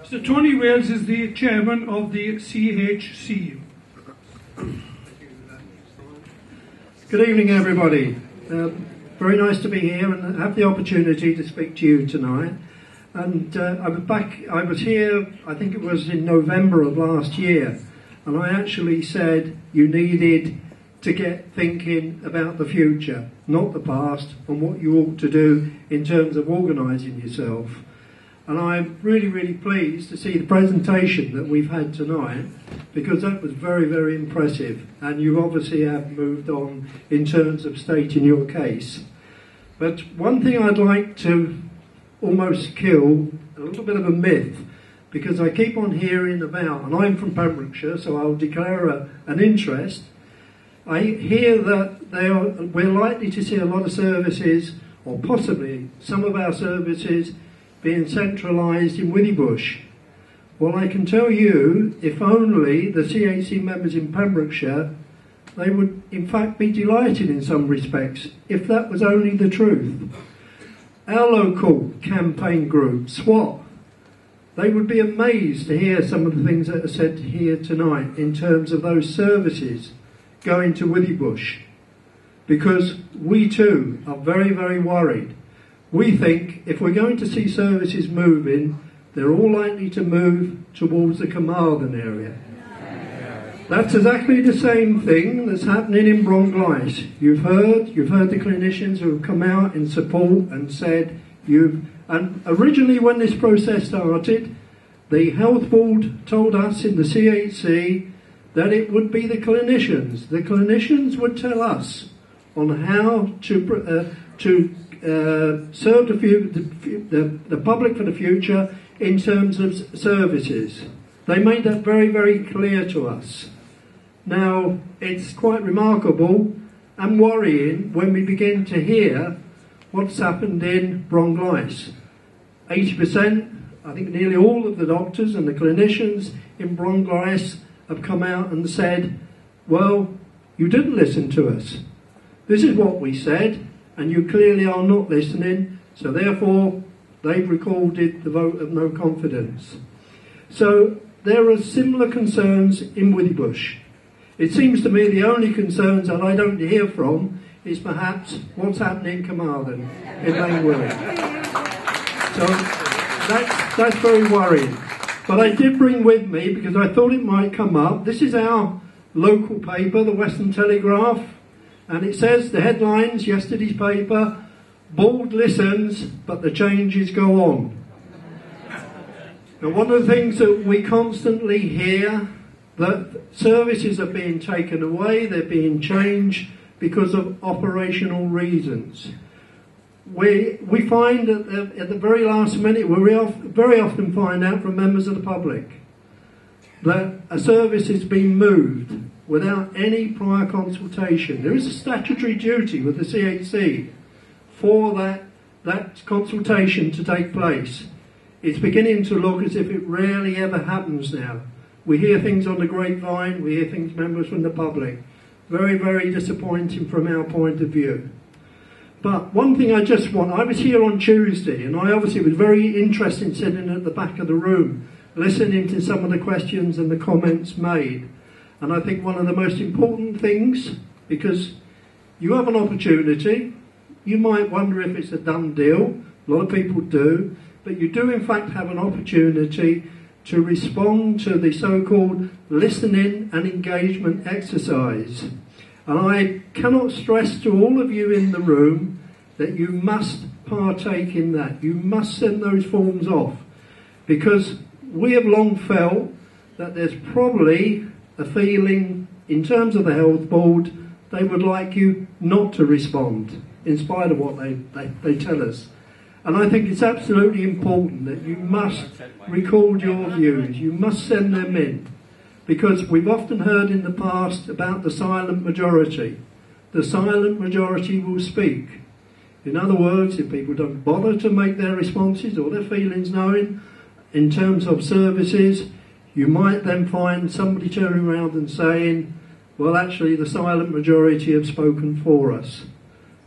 Mr. Tony Wales is the chairman of the CIHS. Good evening, everybody. Very nice to be here and have the opportunity to speak to you tonight. And I was here, I think it was in November of last year, and I actually said you needed to get thinking about the future, not the past, and what you ought to do in terms of organising yourself. And I'm really, really pleased to see the presentation that we've had tonight, because that was very, very impressive, and you obviously have moved on in terms of stating your case. But one thing I'd like to almost kill, a little bit of a myth, because I keep on hearing about, and I'm from Pembrokeshire, so I'll declare an interest. I hear that we're likely to see a lot of services, or possibly some of our services, being centralised in Withybush. Well, I can tell you, if only the CHC members in Pembrokeshire, they would in fact be delighted in some respects, if that was only the truth. Our local campaign group, SWAT, they would be amazed to hear some of the things that are said here tonight in terms of those services going to Withybush, because we too are very, very worried. We think if we're going to see services moving, they're all likely to move towards the Carmarthen area. That's exactly the same thing that's happening in Bronglais. You've heard the clinicians who have come out in support and said and originally when this process started, the health board told us in the CHC that it would be the clinicians. The clinicians would tell us on how to serve the public for the future in terms of services. They made that very, very clear to us. Now, it's quite remarkable and worrying when we begin to hear what's happened in Bronglais. 80%, I think nearly all of the doctors and the clinicians in Bronglais have come out and said, well, you didn't listen to us. This is what we said, and you clearly are not listening, so therefore they've recorded the vote of no confidence. So there are similar concerns in Withybush. It seems to me the only concerns that I don't hear from is perhaps what's happening in Carmarthen, in Mainwilling. So that's very worrying. But I did bring with me, because I thought it might come up, this is our local paper, the Western Telegraph, and it says, the headlines, yesterday's paper, Board listens, but the changes go on. Now, one of the things that we constantly hear, that services are being taken away, they're being changed because of operational reasons. We find that at the very last minute, we very often find out from members of the public that a service is being moved without any prior consultation. There is a statutory duty with the CHC for that consultation to take place. It's beginning to look as if it rarely ever happens now. We hear things on the grapevine, we hear things members from the public. Very, very disappointing from our point of view. But one thing I was here on Tuesday, and I obviously was very interested in sitting at the back of the room, listening to some of the questions and the comments made. And I think one of the most important things, because you have an opportunity, you might wonder if it's a done deal, a lot of people do, but you do in fact have an opportunity to respond to the so-called listening and engagement exercise. And I cannot stress to all of you in the room that you must partake in that. You must send those forms off, because we have long felt that there's probably a feeling in terms of the health board they would like you not to respond in spite of what they tell us. And I think it's absolutely important that you must record your views, you must send them in, because we've often heard in the past about the silent majority. The silent majority will speak. In other words, if people don't bother to make their responses or their feelings known in terms of services, you might then find somebody turning around and saying, well, actually the silent majority have spoken for us.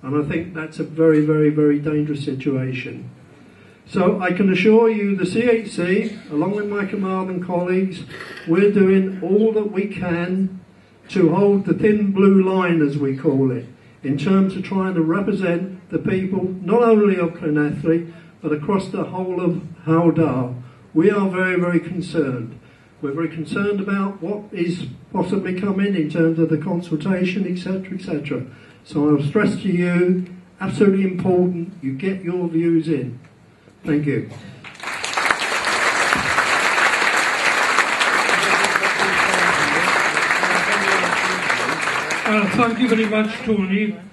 And I think that's a very, very, very dangerous situation. So I can assure you the CHC, along with my command and colleagues, we're doing all that we can to hold the thin blue line, as we call it, in terms of trying to represent the people, not only of Llanelli, but across the whole of Hywel. We are very, very concerned. We're very concerned about what is possibly coming in terms of the consultation, etc., etc. So I'll stress to you, absolutely important, you get your views in. Thank you. Thank you very much, Tony.